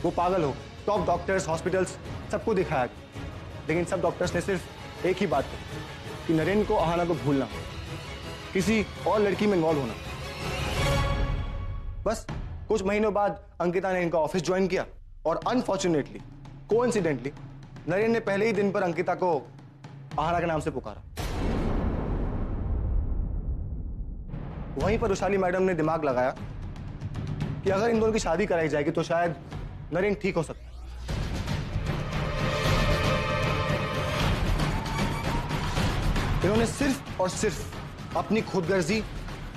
वो पागल हो, टॉप डॉक्टर्स, हॉस्पिटल्स सबको दिखाया, लेकिन सब डॉक्टर्स ने सिर्फ एक ही बात कही कि नरेंद्र को आहाना को भूलना, किसी और लड़की में इन्वॉल्व होना। बस कुछ महीनों बाद अंकिता ने इनका ऑफिस ज्वाइन किया और अनफॉर्चुनेटली, कोइंसिडेंटली, नरेंद्र ने पहले ही दिन पर अंकिता को आहाना के नाम से पुकारा। वहीं पर वैशाली मैडम ने दिमाग लगाया कि अगर इन दोनों की शादी कराई जाएगी तो शायद नरेंद्र ठीक हो सकता है। इन्होंने सिर्फ और सिर्फ अपनी खुदगर्जी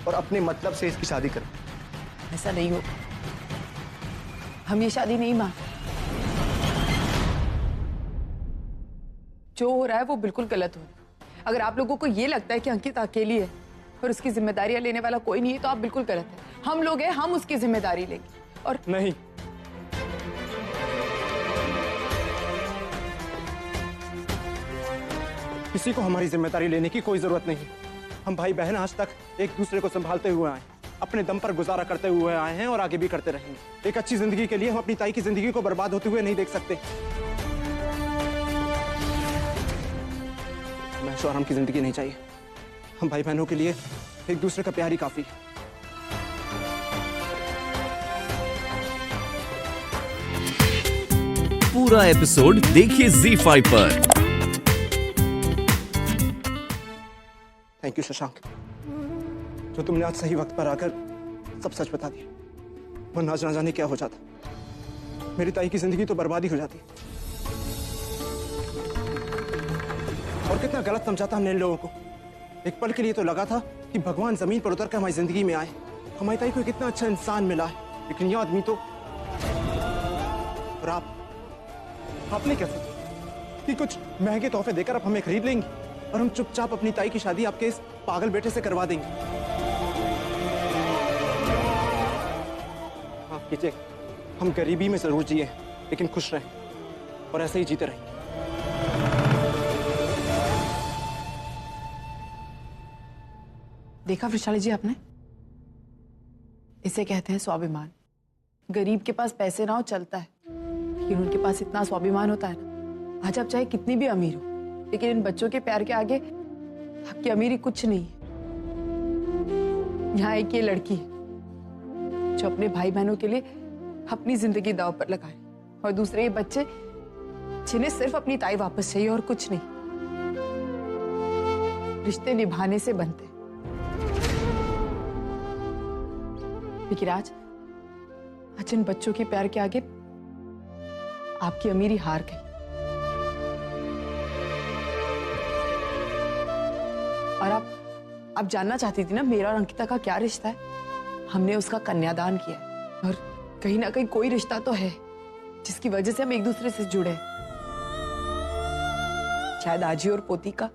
और अपने मतलब से इसकी शादी करी। ऐसा नहीं हो, हम ये शादी नहीं मांगते। जो हो रहा है वो बिल्कुल गलत हो रहा है। अगर आप लोगों को ये लगता है कि अंकिता अकेली है और उसकी जिम्मेदारियां लेने वाला कोई नहीं है तो आप बिल्कुल गलत है। हम लोग हैं, हम उसकी जिम्मेदारी लेंगे। और नहीं, किसी को हमारी जिम्मेदारी लेने की कोई जरूरत नहीं। हम भाई बहन आज तक एक दूसरे को संभालते हुए आए, अपने दम पर गुजारा करते हुए आए हैं और आगे भी करते रहेंगे। एक अच्छी जिंदगी के लिए हम अपनी ताई की जिंदगी को बर्बाद होते हुए नहीं देख सकते। हमें शौहरम की जिंदगी नहीं चाहिए। हम भाई बहनों के लिए एक दूसरे का प्यार ही काफी है। पूरा एपिसोड देखिए ZEE5 पर। थैंक यू शशांक, जो तुमने आज सही वक्त पर आकर सब सच बता दिया। वरना आज ना जाने क्या हो जाता। मेरी ताई की जिंदगी तो बर्बाद ही हो जाती। और कितना गलत समझा था हमने इन लोगों को। एक पल के लिए तो लगा था कि भगवान जमीन पर उतर कर हमारी जिंदगी में आए, हमारी ताई को कितना अच्छा इंसान मिला है। लेकिन यह आदमी तो, और आपने क्या सोचा कि कुछ महंगे तोहफे देकर आप हमें खरीद लेंगी और हम चुपचाप अपनी ताई की शादी आपके इस पागल बेटे से करवा देंगे। माफ कीजिए, हम गरीबी में जरूर जिए लेकिन खुश रहें और ऐसे ही जीते रहें। देखा वैशाली जी आपने, इसे कहते हैं स्वाभिमान। गरीब के पास पैसे ना हो चलता है, लेकिन उनके पास इतना स्वाभिमान होता है ना। आज आप चाहे कितनी भी अमीर हो, लेकिन इन बच्चों के प्यार के आगे आपकी अमीरी कुछ नहीं है। यहाँ एक ये लड़की है जो अपने भाई बहनों के लिए अपनी जिंदगी दांव पर लगा रही, और दूसरे ये बच्चे जिन्हें सिर्फ अपनी ताई वापस चाहिए और कुछ नहीं। रिश्ते निभाने से बनते हैं, लेकिन आज इन बच्चों के प्यार के आगे आपकी अमीरी हार गई। और आप जानना चाहती थी ना मेरा और अंकिता का क्या रिश्ता है। हमने उसका कन्यादान किया है, और कहीं ना कहीं कोई रिश्ता तो है जिसकी वजह से हम एक दूसरे से जुड़े। शायद आजी और पोती का।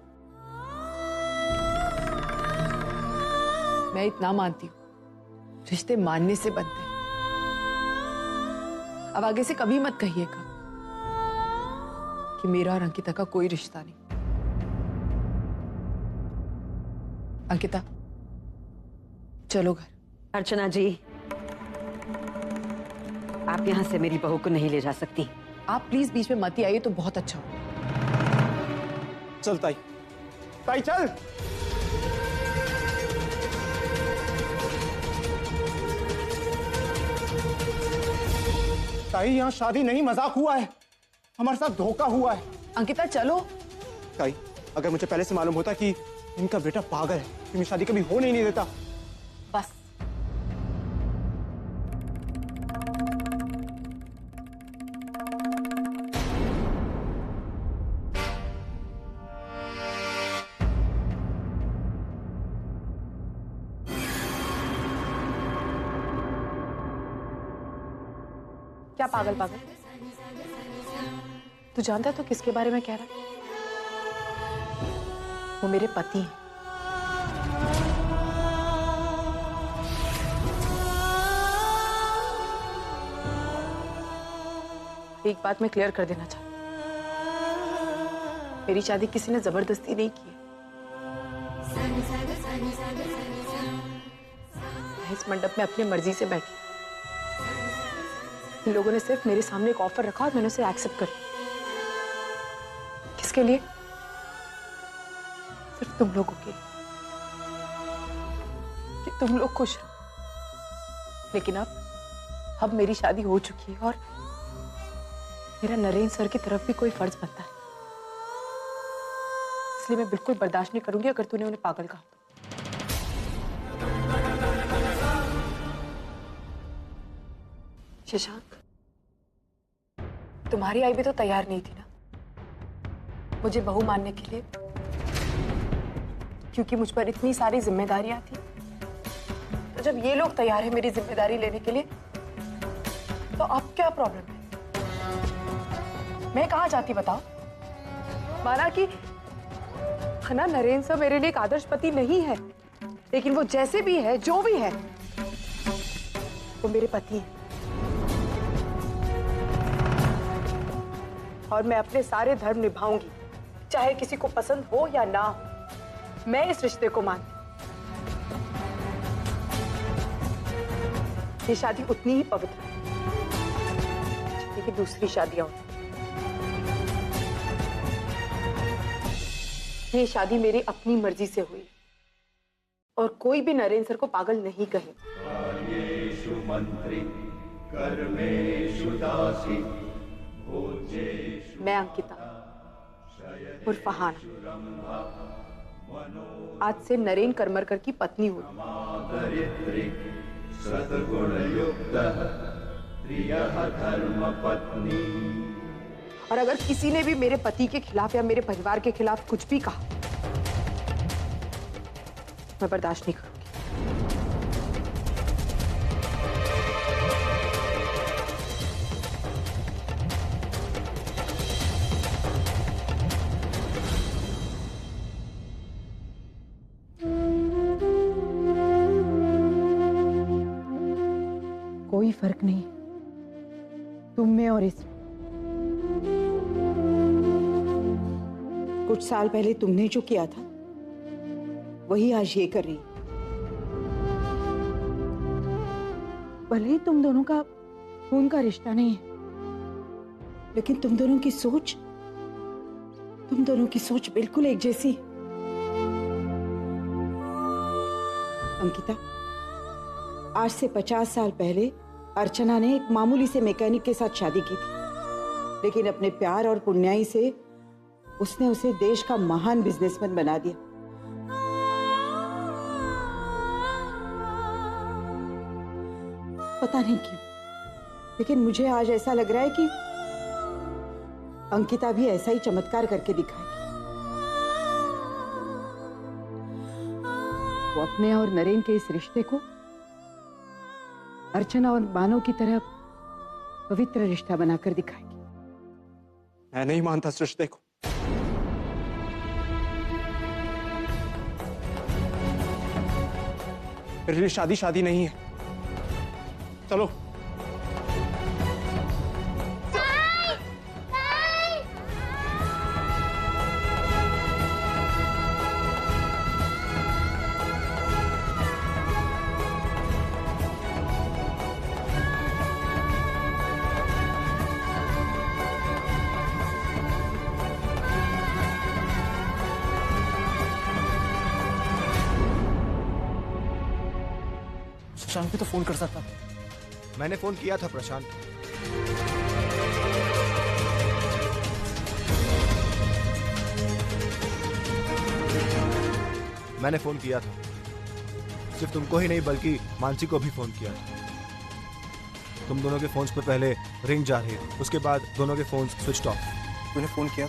मैं इतना मानती हूं, रिश्ते मानने से बनते हैं। अब आगे से कभी मत कहिएगा कि मेरा और अंकिता का कोई रिश्ता नहीं। अंकिता, चलो घर। अर्चना जी, आप यहाँ से मेरी बहू को नहीं ले जा सकती। आप प्लीज बीच में मत ही आइए तो बहुत अच्छा हो। चल ताई, ताई चल। ताई, यहाँ शादी नहीं, मजाक हुआ है। हमारे साथ धोखा हुआ है। अंकिता चलो। ताई, अगर मुझे पहले से मालूम होता कि इनका बेटा पागल है, कि मैं शादी कभी होने ही नहीं देता। बस क्या पागल पागल? तू जानता है तो किसके बारे में कह रहा है? वो मेरे पति हैं। एक बात मैं क्लियर कर देना चाहती हूं, मेरी शादी किसी ने जबरदस्ती नहीं की है। मैं इस मंडप में अपनी मर्जी से बैठी, इन लोगों ने सिर्फ मेरे सामने एक ऑफर रखा और मैंने उसे एक्सेप्ट कर लिया। किसके लिए? सिर्फ तुम लोगों के लिए, कि तुम लोग खुश रहो। लेकिन अब मेरी शादी हो चुकी है और मेरा नरेंद्र सर की तरफ भी कोई फर्ज बनता है, इसलिए मैं बिल्कुल बर्दाश्त नहीं करूंगी अगर तूने उन्हें पागल कहा। शशांक, तुम्हारी आई भी तो तैयार नहीं थी ना मुझे बहू मानने के लिए, क्योंकि मुझ पर इतनी सारी जिम्मेदारियां थी। तो जब ये लोग तैयार हैं मेरी जिम्मेदारी लेने के लिए, तो अब क्या प्रॉब्लम है? मैं कहाँ जाती बताओ? माना कि ना नरेंद्र सर मेरे लिए एक आदर्श पति नहीं है, लेकिन वो जैसे भी है, जो भी है, वो मेरे पति हैं। और मैं अपने सारे धर्म निभाऊंगी, चाहे किसी को पसंद हो या ना हो। मैं इस रिश्ते को मानती। ये शादी उतनी ही पवित्र है जितनी कि दूसरी शादियां होती। ये शादी मेरी अपनी मर्जी से हुई और कोई भी नरेंद्र सर को पागल नहीं कहे। मैं अंकिता उर्फ फहाना आज से नरेंद्र करमरकर की पत्नी हूँ। और अगर किसी ने भी मेरे पति के खिलाफ या मेरे परिवार के खिलाफ कुछ भी कहा, मैं बर्दाश्त नहीं करूंगी। कोई फर्क नहीं तुम में और इसमें। कुछ साल पहले तुमने जो किया था वही आज ये कर रही। भले ही तुम दोनों का खून का रिश्ता नहीं है, लेकिन तुम दोनों की सोच बिल्कुल एक जैसी है। अंकिता, आज से 50 साल पहले अर्चना ने एक मामूली से मैकेनिक के साथ शादी की थी, लेकिन अपने प्यार और पुण्याई से उसने उसे देश का महान बिजनेसमैन बना दिया। पता नहीं क्यों, लेकिन मुझे आज ऐसा लग रहा है कि अंकिता भी ऐसा ही चमत्कार करके दिखाएगी। वो अपने और नरेन के इस रिश्ते को अर्चना और मानव की तरह पवित्र रिश्ता बनाकर दिखाएगी। मैं नहीं मानता इस रिश्ते को। मेरे लिए शादी शादी नहीं है। चलो। प्रशांत भी तो फोन कर सकता था। मैंने फोन किया था प्रशांत। मैंने फोन किया था, सिर्फ तुमको ही नहीं बल्कि मानसी को भी फोन किया था। तुम दोनों के फोन्स पे पहले रिंग जा रही थी, उसके बाद दोनों के फोन्स स्विच ऑफ। तूने फोन किया?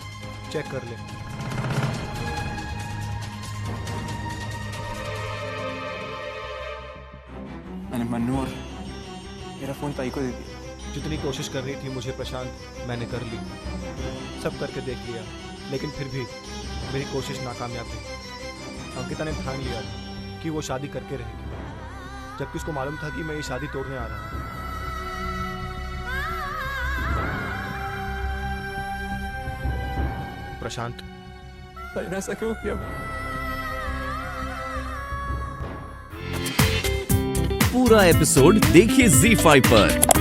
चेक कर ले। मैंने मन्नू और मेरा फोन ताई को दे दिया। जितनी कोशिश कर रही थी मुझे प्रशांत, मैंने कर ली, सब करके देख लिया, लेकिन फिर भी मेरी कोशिश नाकामयाब रही। अंकिता ने ठान लिया था कि वो शादी करके रहेगी, जबकि उसको मालूम था कि मैं ये शादी तोड़ने आ रहा हूँ। प्रशांत, ऐसा क्यों किया? पूरा एपिसोड देखिए ZEE5 पर।